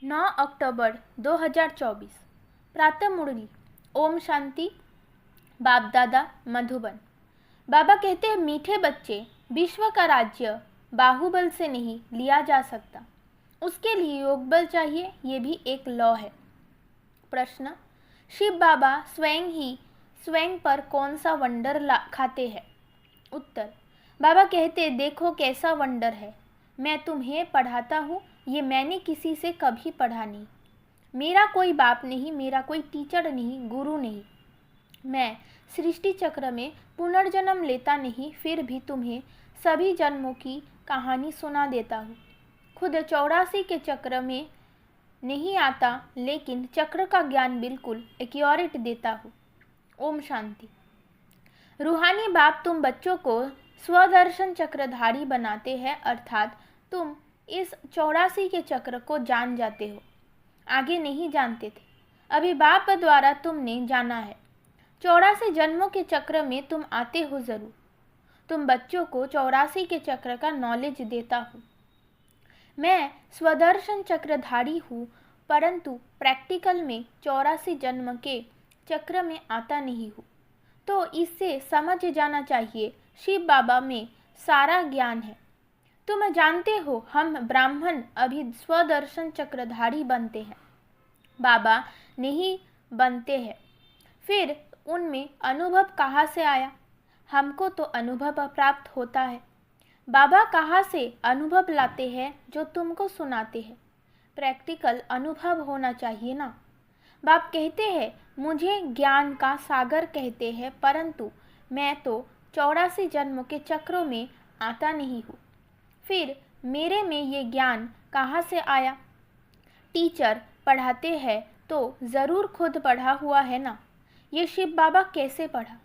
9 अक्टूबर 2024 प्रातः मुरली। ओम शांति। बाप दादा मधुबन। बाबा कहते हैं, मीठे बच्चे, विश्व का राज्य बाहुबल से नहीं लिया जा सकता, उसके लिए योग बल चाहिए। ये भी एक लॉ है। प्रश्न, शिव बाबा स्वयं पर कौन सा वंडर खाते हैं? उत्तर, बाबा कहते, देखो कैसा वंडर है, मैं तुम्हें पढ़ाता हूँ, ये मैंने किसी से कभी पढ़ा नहीं। मेरा कोई बाप नहीं, मेरा कोई टीचर नहीं, गुरु नहीं। मैं सृष्टि चक्र में पुनर्जन्म लेता नहीं, फिर भी तुम्हें सभी जन्मों की कहानी सुना देता हूँ। खुद 84 के चक्र में नहीं आता, लेकिन चक्र का ज्ञान बिल्कुल एक्यूरेट देता हूँ। ओम शांति। रूहानी बाप तुम बच्चों को स्वदर्शन चक्रधारी बनाते हैं, अर्थात तुम इस 84 के चक्र को जान जाते हो। आगे नहीं जानते थे, अभी बाप द्वारा तुमने जाना है। 84 जन्मों के चक्र में तुम आते हो जरूर। तुम बच्चों को 84 के चक्र का नॉलेज देता हूँ। मैं स्वदर्शन चक्रधारी हूँ, परंतु प्रैक्टिकल में 84 जन्म के चक्र में आता नहीं हूँ। तो इससे समझ जाना चाहिए, शिव बाबा में सारा ज्ञान है। तुम जानते हो, हम ब्राह्मण अभी स्वदर्शन चक्रधारी बनते हैं, बाबा नहीं बनते हैं। फिर उनमें अनुभव कहाँ से आया? हमको तो अनुभव प्राप्त होता है। बाबा कहाँ से अनुभव लाते हैं? जो तुमको सुनाते हैं। प्रैक्टिकल अनुभव होना चाहिए ना। बाप कहते हैं, मुझे ज्ञान का सागर कहते हैं, परंतु मैं तो 84 जन्म के चक्रों में आता नहीं हूँ। फिर मेरे में ये ज्ञान कहाँ से आया? टीचर पढ़ाते हैं तो ज़रूर खुद पढ़ा हुआ है ना। ये शिव बाबा कैसे पढ़ा?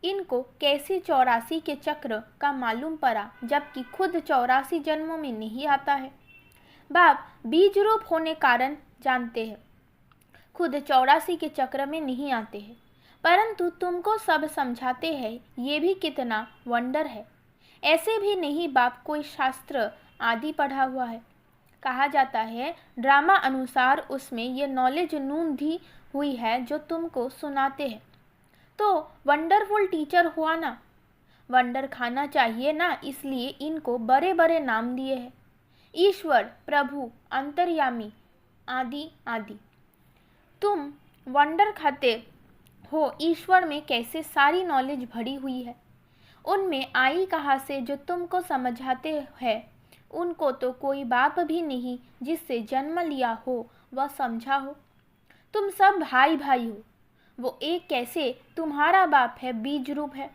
इनको कैसे 84 के चक्र का मालूम पड़ा, जबकि खुद 84 जन्मों में नहीं आता है? बाप बीज रूप होने कारण जानते हैं, खुद 84 के चक्र में नहीं आते हैं, परंतु तुमको सब समझाते हैं। ये भी कितना वंडर है। ऐसे भी नहीं बाप कोई शास्त्र आदि पढ़ा हुआ है। कहा जाता है ड्रामा अनुसार उसमें ये नॉलेज नूंधी हुई है जो तुमको सुनाते हैं। तो वंडरफुल टीचर हुआ ना। वंडर खाना चाहिए ना, इसलिए इनको बड़े बड़े नाम दिए हैं, ईश्वर, प्रभु, अंतर्यामी आदि आदि। तुम वंडर खाते हो, ईश्वर में कैसे सारी नॉलेज भरी हुई है, उनमें आई कहाँ से जो तुमको समझाते हैं? उनको तो कोई बाप भी नहीं जिससे जन्म लिया हो वह समझा हो। तुम सब भाई भाई हो, वो एक कैसे तुम्हारा बाप है, बीज रूप है।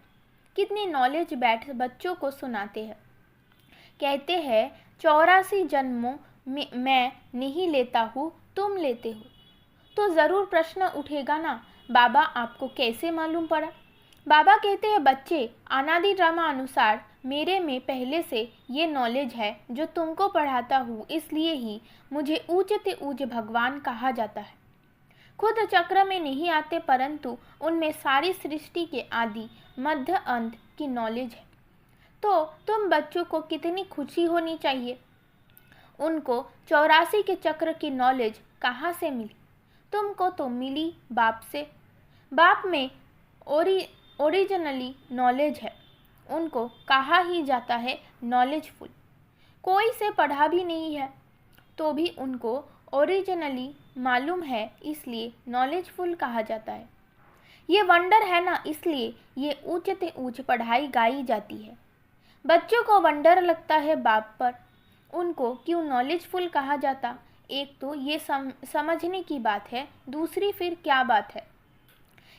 कितनी नॉलेज बैठ बच्चों को सुनाते हैं। कहते हैं 84 जन्मों में मैं नहीं लेता हूँ, तुम लेते हो। तो ज़रूर प्रश्न उठेगा ना, बाबा आपको कैसे मालूम पड़ा? बाबा कहते हैं, बच्चे, अनादि ड्रामा अनुसार मेरे में पहले से ये नॉलेज है जो तुमको पढ़ाता हूँ, इसलिए ही मुझे ऊंचते ऊंच भगवान कहा जाता है। खुद चक्र में नहीं आते, परंतु उनमें सारी सृष्टि के आदि मध्य अंत की नॉलेज है। तो तुम बच्चों को कितनी खुशी होनी चाहिए। उनको 84 के चक्र की नॉलेज कहाँ से मिली? तुमको तो मिली बाप से। बाप में ओरिजिनली नॉलेज है, उनको कहा ही जाता है नॉलेजफुल। कोई से पढ़ा भी नहीं है तो भी उनको ओरिजिनली मालूम है, इसलिए नॉलेजफुल कहा जाता है। ये वंडर है ना, इसलिए ये ऊंचते ऊंच पढ़ाई गाई जाती है। बच्चों को वंडर लगता है बाप पर, उनको क्यों नॉलेजफुल कहा जाता? एक तो ये समझने की बात है, दूसरी फिर क्या बात है?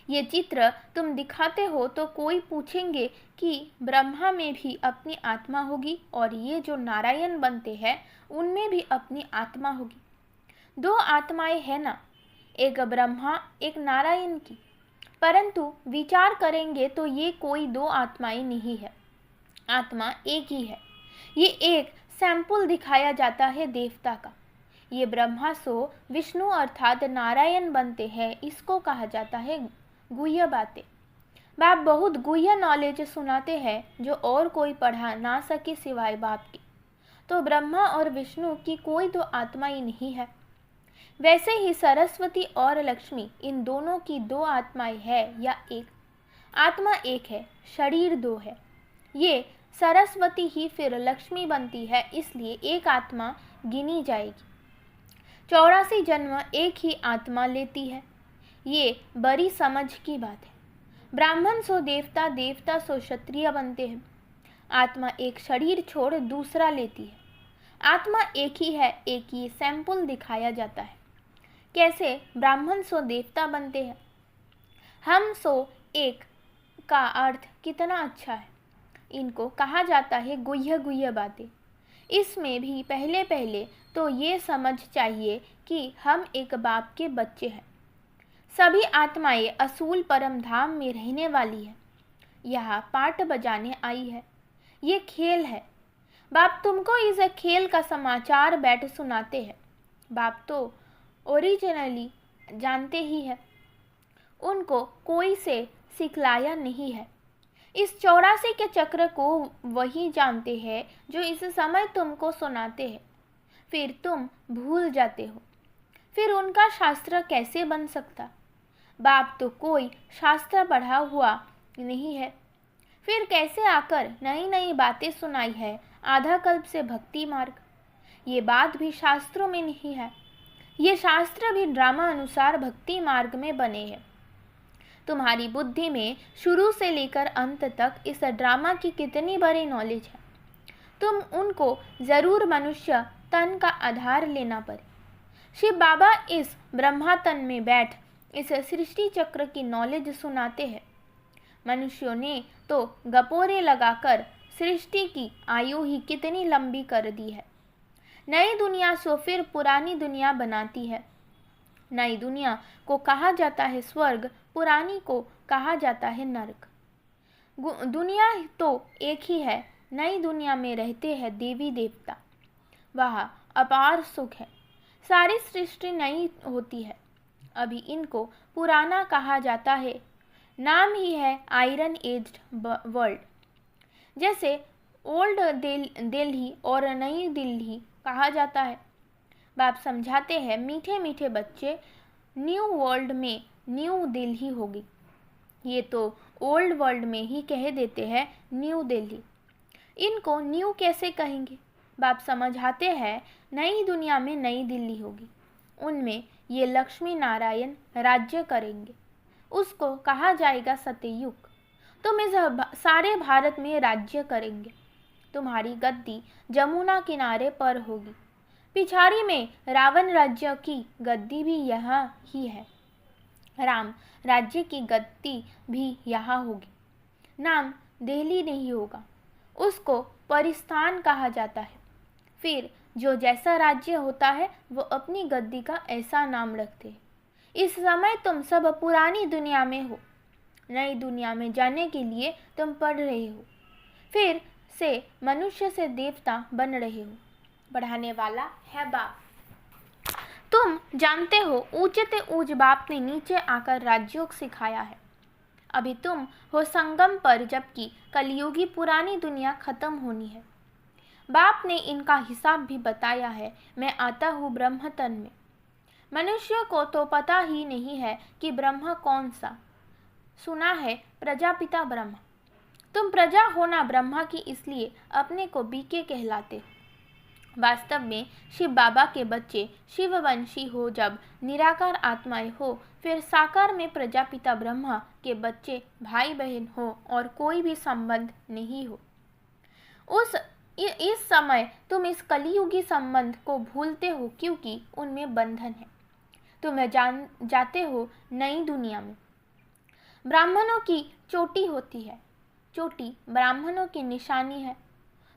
ये चित्र तुम दिखाते हो तो कोई पूछेंगे कि ब्रह्मा में भी अपनी आत्मा होगी और ये जो नारायण बनते हैं उनमें भी अपनी आत्मा होगी। दो आत्माएं हैं ना, एक ब्रह्मा एक नारायण की। परंतु विचार करेंगे तो ये कोई दो आत्माएं नहीं है, आत्मा एक ही है। ये एक सैंपल दिखाया जाता है देवता का। ये ब्रह्मा सो विष्णु अर्थात नारायण बनते हैं, इसको कहा जाता है गुह्य बातें। बाप बहुत गुह्य नॉलेज सुनाते हैं जो और कोई पढ़ा ना सके सिवाय बाप की। तो ब्रह्मा और विष्णु की कोई तो आत्मा ही नहीं है। वैसे ही सरस्वती और लक्ष्मी इन दोनों की दो आत्माएं है या एक? आत्मा एक है, शरीर दो है। ये सरस्वती ही फिर लक्ष्मी बनती है, इसलिए एक आत्मा गिनी जाएगी। 84 जन्म एक ही आत्मा लेती है। ये बड़ी समझ की बात है। ब्राह्मण सो देवता, देवता सो क्षत्रिय बनते हैं। आत्मा एक शरीर छोड़ दूसरा लेती है। आत्मा एक ही है, एक ही सैंपल दिखाया जाता है। कैसे ब्राह्मण सो देवता बनते हैं। हम सो एक का अर्थ कितना अच्छा है। इनको कहा जाता है गुह्य गुह्य बातें। इसमें भी पहले पहले तो ये समझ चाहिए कि हम एक बाप के बच्चे हैं। सभी आत्माएं असूल परम धाम में रहने वाली है। यहाँ पाठ बजाने आई है। ये खेल है। बाप तुमको इस खेल का समाचार बैठ सुनाते हैं। बाप तो ओरिजिनली जानते ही है। उनको कोई से सिखलाया नहीं है। इस 84 के चक्र को वही जानते हैं जो इस समय तुमको सुनाते हैं। फिर तुम भूल जाते हो। फिर उनका शास्त्र कैसे बन सकता। बाप तो कोई शास्त्र पढ़ा हुआ नहीं है। फिर कैसे आकर नई नई बातें सुनाई है। आधा कल्प से भक्ति मार्ग, ये बात भी शास्त्रों में नहीं है। ये शास्त्र भी ड्रामा अनुसार भक्ति मार्ग में बने हैं। तुम्हारी बुद्धि में शुरू से लेकर अंत तक इस ड्रामा की कितनी बड़ी नॉलेज है। तुम उनको जरूर मनुष्य तन का आधार लेना पड़े। शिव बाबा इस ब्रह्मा तन में बैठ इस सृष्टि चक्र की नॉलेज सुनाते हैं। मनुष्यों ने तो गपोरे लगाकर सृष्टि की आयु ही कितनी लंबी कर दी है। नई दुनिया सो फिर पुरानी दुनिया बनाती है। नई दुनिया को कहा जाता है स्वर्ग, पुरानी को कहा जाता है नरक। दुनिया तो एक ही है। नई दुनिया में रहते हैं देवी देवता। वहाँ अपार सुख है। सारी सृष्टि नई होती है। अभी इनको पुराना कहा जाता है। नाम ही है आयरन एज्ड वर्ल्ड। जैसे ओल्ड दिल्ली और नई दिल्ली कहा जाता है। बाप समझाते हैं मीठे मीठे बच्चे, न्यू वर्ल्ड में न्यू दिल्ली होगी। ये तो ओल्ड वर्ल्ड में ही कह देते हैं न्यू दिल्ली। इनको न्यू कैसे कहेंगे। बाप समझाते हैं नई दुनिया में नई दिल्ली होगी। उनमें ये लक्ष्मी नारायण राज्य करेंगे। उसको कहा जाएगा सत्ययुग। तुम इस सारे भारत में राज्य करेंगे। तुम्हारी गद्दी जमुना किनारे पर होगी। पिछाड़ी में रावण राज्य की गद्दी भी यहाँ ही है। राम राज्य की गद्दी भी यहाँ होगी। नाम दिल्ली नहीं होगा, उसको परिस्थान कहा जाता है। फिर जो जैसा राज्य होता है वो अपनी गद्दी का ऐसा नाम रखते हैं। इस समय तुम सब पुरानी दुनिया में हो। नई दुनिया में जाने के लिए तुम पढ़ रहे हो। फिर से मनुष्य से देवता बन रहे हो। बढ़ाने वाला है बाप। तुम जानते हो ऊंचे ते ऊंच बाप ने नीचे आकर राजयोग सिखाया है। अभी तुम हो संगम पर, जबकि कलयुगी पुरानी दुनिया खत्म होनी है। बाप ने इनका हिसाब भी बताया है। मैं आता हूँ ब्रह्म तन में। मनुष्य को तो पता ही नहीं है कि ब्रह्म कौन सा। सुना है प्रजापिता ब्रह्मा। तुम प्रजा होना ब्रह्मा की, इसलिए अपने को बीके कहलाते हो। वास्तव में शिव बाबा के बच्चे शिववंशी हो। जब निराकार आत्माएं हो, फिर साकार में प्रजापिता ब्रह्मा के बच्चे भाई बहन हो और कोई भी संबंध नहीं हो। इस समय तुम इस कलियुगी संबंध को भूलते हो, क्योंकि उनमें बंधन है। तुम जाते हो नई दुनिया में। ब्राह्मणों की चोटी होती है। चोटी ब्राह्मणों की निशानी है।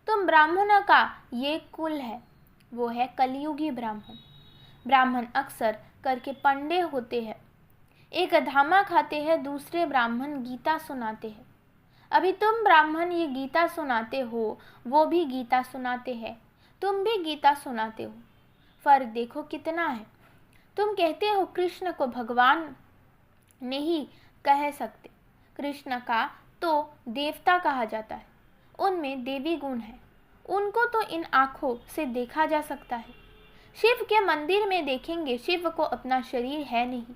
तुम ब्राह्मणों का ये कुल है, वो है कलियुगी ब्राह्मण। ब्राह्मण अक्सर करके पंडे होते हैं। एक धामा खाते हैं, दूसरे ब्राह्मण गीता सुनाते हैं। अभी तुम ब्राह्मण ये गीता सुनाते हो, वो भी गीता सुनाते हैं। तुम भी गीता सुनाते हो। फर्क देखो कितना है। तुम कहते हो कृष्ण को भगवान नहीं कह सकते। कृष्ण का तो देवता कहा जाता है। उनमें देवी गुण है। उनको तो इन आँखों से देखा जा सकता है। शिव के मंदिर में देखेंगे शिव को अपना शरीर है नहीं,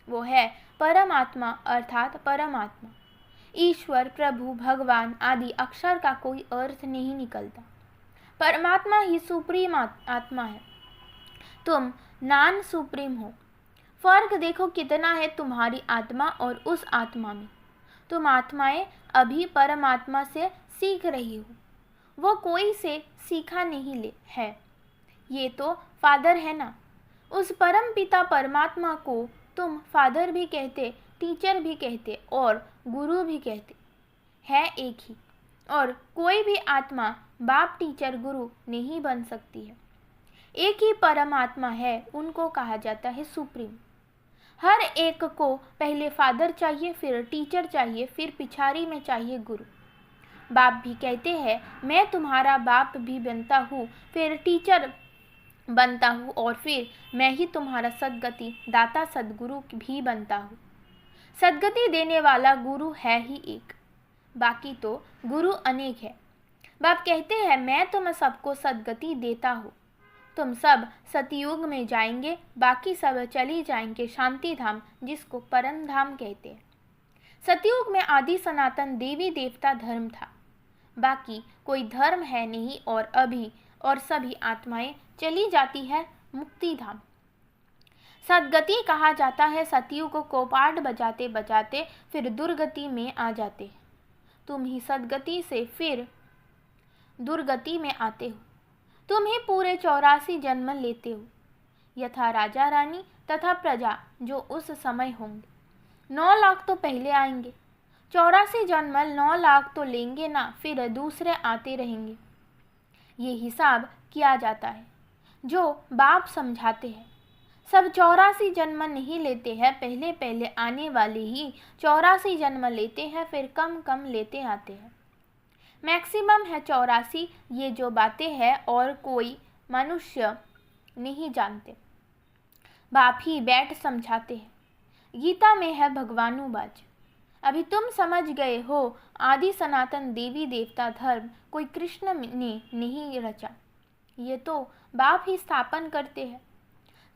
वो है परमात्मा अर्थात परमात्मा। ईश्वर, प्रभु, भगवान आदि अक्षर का कोई अर्थ नहीं निकलता। परमात्मा ही सुप्रीम आत्मा है। तुम नॉन सुप्रीम हो। फर्क देखो कितना है तुम्हारी आत्मा और उस आत्मा में। तुम आत्माएं अभी परमात्मा से सीख रही हो, वो कोई से सीखा नहीं है। ये तो फादर है ना। उस परम पिता परमात्मा को तुम फादर भी कहते, टीचर भी कहते और गुरु भी कहते, है एक ही। और कोई भी आत्मा बाप, टीचर, गुरु नहीं बन सकती है। एक ही परमात्मा है, उनको कहा जाता है सुप्रीम। हर एक को पहले फादर चाहिए, फिर टीचर चाहिए, फिर पिछाड़ी में चाहिए गुरु। बाप भी कहते हैं मैं तुम्हारा बाप भी बनता हूँ, फिर टीचर बनता हूँ और फिर मैं ही तुम्हारा सद्गति दाता सद्गुरु भी बनता हूँ। सद्गति देने वाला गुरु है ही एक, बाकी तो गुरु अनेक है। बाप कहते हैं मैं तुम सबको सद्गति देता हूँ। तुम सब सतयुग में जाएंगे, बाकी सब चली जाएंगे शांति धाम, जिसको परम धाम कहते हैं। सतयुग में आदि सनातन देवी देवता धर्म था, बाकी कोई धर्म है नहीं और सभी आत्माएं चली जाती है मुक्ति धाम। सद्गति कहा जाता है सतयुग को पाठ बजाते बजाते फिर दुर्गति में आ जाते हैं। तुम ही सद्गति से फिर दुर्गति में आते हो। तुम ही पूरे 84 जन्म लेते हो, यथा राजा रानी तथा प्रजा जो उस समय होंगे। 9 लाख तो पहले आएंगे, 84 जन्म 9 लाख तो लेंगे ना, फिर दूसरे आते रहेंगे। ये हिसाब किया जाता है जो बाप समझाते हैं। सब 84 जन्म नहीं लेते हैं, पहले पहले आने वाले ही 84 जन्म लेते हैं, फिर कम कम लेते आते हैं। मैक्सिमम है 84, ये जो बातें हैं और कोई मनुष्य नहीं जानते, बाप ही बैठ समझाते हैं। गीता में है भगवानुवाच, अभी तुम समझ गए हो आदि सनातन देवी देवता धर्म कोई कृष्ण ने नहीं रचा, ये तो बाप ही स्थापन करते हैं।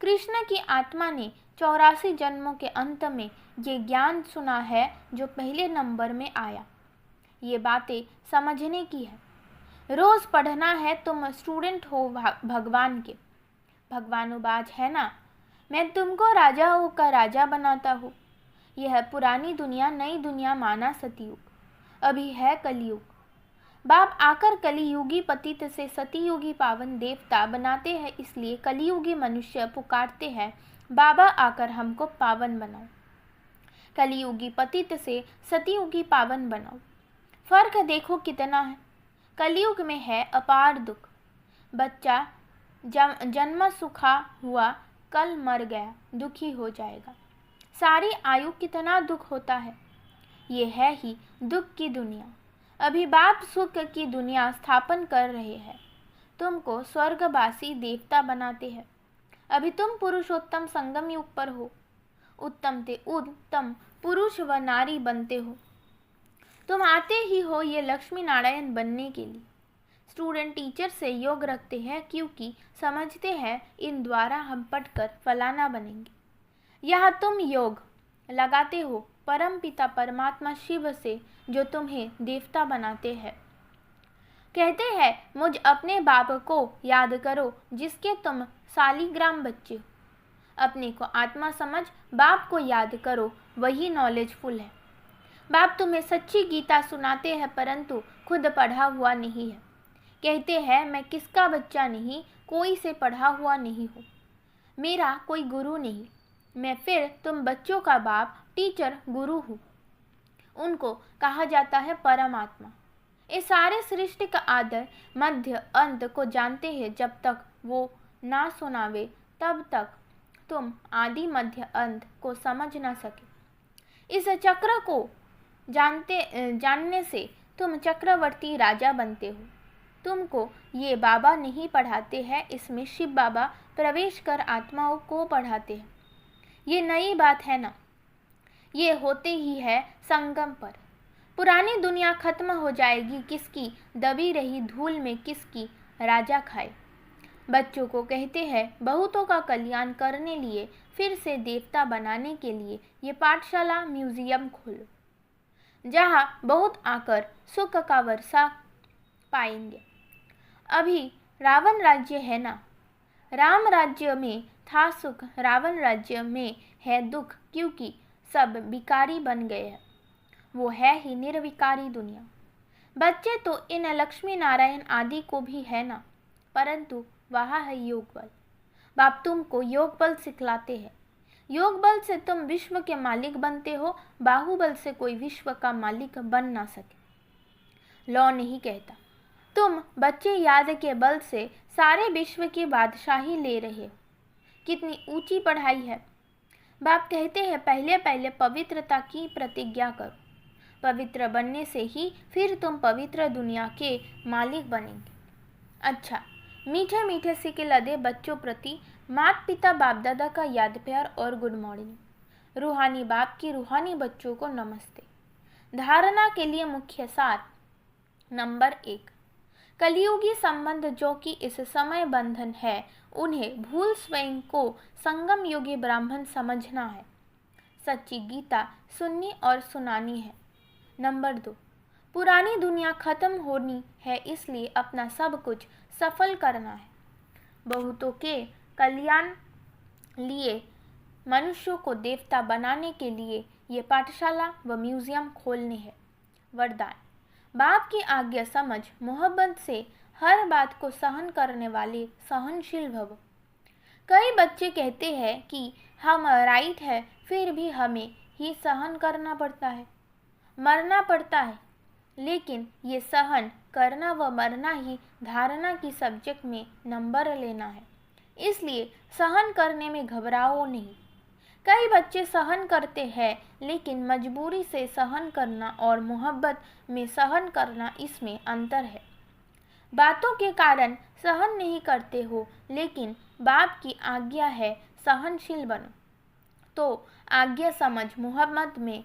कृष्ण की आत्मा ने 84 जन्मों के अंत में ये ज्ञान सुना है जो पहले नंबर में आया। ये बातें समझने की है, रोज पढ़ना है। तुम स्टूडेंट हो भगवान के। भगवानुवाच है ना, मैं तुमको राजाओं का राजा बनाता हूँ। यह पुरानी दुनिया नई दुनिया माना सतयुग, अभी है कलयुग। बाप आकर कलियुगी पतित से सतयुगी पावन देवता बनाते हैं, इसलिए कलियुगी मनुष्य पुकारते हैं बाबा आकर हमको पावन बनाओ। कलियुगी पतित से सतयुगी पावन बनाओ। फर्क देखो कितना है। कलयुग में है अपार दुख। बच्चा जन्म सुखा हुआ कल मर गया, दुखी हो जाएगा। सारी आयु कितना दुख होता है। ये है ही दुख की दुनिया। अभी बाप सुख की दुनिया स्थापन कर रहे हैं, तुमको स्वर्गवासी देवता बनाते हैं। अभी तुम पुरुषोत्तम संगम युग पर हो, उत्तम ते उत्तम पुरुष व नारी बनते हो। तुम आते ही हो ये लक्ष्मी नारायण बनने के लिए। स्टूडेंट टीचर से योग रखते हैं क्योंकि समझते हैं इन द्वारा हम पढ़कर फलाना बनेंगे। यह तुम योग लगाते हो परम पिता परमात्मा शिव से जो तुम्हें देवता बनाते हैं। कहते हैं मुझ अपने बाप को याद करो जिसके तुम सालीग्राम बच्चे हो। अपने को आत्मा समझ बाप को याद करो, वही नॉलेजफुल है। बाप तुम्हें सच्ची गीता सुनाते हैं परंतु खुद पढ़ा हुआ नहीं है। कहते हैं मैं किसका बच्चा नहीं, कोई से पढ़ा हुआ नहीं हूँ, मेरा कोई गुरु नहीं। मैं फिर तुम बच्चों का बाप, टीचर, गुरु हूँ। उनको कहा जाता है परमात्मा। इस सारे सृष्टि का आदर मध्य अंत को जानते हैं। जब तक वो ना सुनावे तब तक तुम आदि मध्य अंत को समझ ना सके। इस चक्र को जानने से तुम चक्रवर्ती राजा बनते हो। तुमको ये बाबा नहीं पढ़ाते हैं, इसमें शिव बाबा प्रवेश कर आत्माओं को पढ़ाते हैं। ये नई बात है ना। ये होते ही है संगम पर। पुरानी दुनिया खत्म हो जाएगी, किसकी दबी रही धूल में किसकी राजा खाए। बच्चों को कहते हैं बहुतों का कल्याण करने लिए, फिर से देवता बनाने के लिए ये पाठशाला म्यूजियम खोलो, जहाँ बहुत आकर सुख का वर्षा पाएंगे। अभी रावण राज्य है ना, राम राज्य में था सुख, रावण राज्य में है दुख, क्योंकि सब विकारी बन गए हैं। वो है ही निर्विकारी दुनिया। बच्चे तो इन लक्ष्मी नारायण आदि को भी है ना, परंतु वहाँ है योग बल। बाप तुमको योग बल सिखलाते हैं। योग बल से तुम विश्व के मालिक बनते हो, बाहुबल से कोई विश्व का मालिक बन ना सके। लॉ नहीं कहता तुम बच्चे याद के बल से सारे विश्व की बादशाही ले रहे हो। कितनी ऊंची पढ़ाई है। बाप कहते हैं पहले पहले पवित्रता की प्रतिज्ञा करो, पवित्र बनने से ही फिर तुम पवित्र दुनिया के मालिक बनेंगे। अच्छा, मीठे मीठे सिक्के लदे बच्चों प्रति माता पिता बाप दादा का याद प्यार और गुड मॉर्निंग। रूहानी बाप की रूहानी बच्चों को नमस्ते। धारणा के लिए मुख्य सार। नंबर 1, कलियुगी संबंध जो कि इस समय बंधन है, उन्हें भूल स्वयं को संगम योगी ब्राह्मण समझना है। सच्ची गीता सुननी और सुनानी है। नंबर 2, पुरानी दुनिया खत्म होनी है, इसलिए अपना सब कुछ सफल करना है। बहुतों के कल्याण लिए, मनुष्यों को देवता बनाने के लिए ये पाठशाला व म्यूजियम खोलने हैं। वरदान, बाप की आज्ञा समझ मोहब्बत से हर बात को सहन करने वाले सहनशील भव। कई बच्चे कहते हैं कि हम राइट है, फिर भी हमें ही सहन करना पड़ता है, मरना पड़ता है। लेकिन ये सहन करना व मरना ही धारणा की सब्जेक्ट में नंबर लेना है, इसलिए सहन करने में घबराओ नहीं। कई बच्चे सहन करते हैं, लेकिन मजबूरी से सहन करना और मोहब्बत में सहन करना, इसमें अंतर है। बातों के कारण सहन नहीं करते हो, लेकिन बाप की आज्ञा है सहनशील बनो, तो आज्ञा समझ मोहब्बत में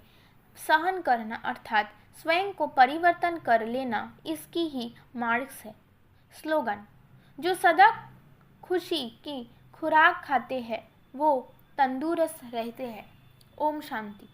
सहन करना अर्थात स्वयं को परिवर्तन कर लेना, इसकी ही मार्क्स है। स्लोगन, जो सदा खुशी की खुराक खाते हैं वो तंदुरुस्त रहते हैं। ओम शांति।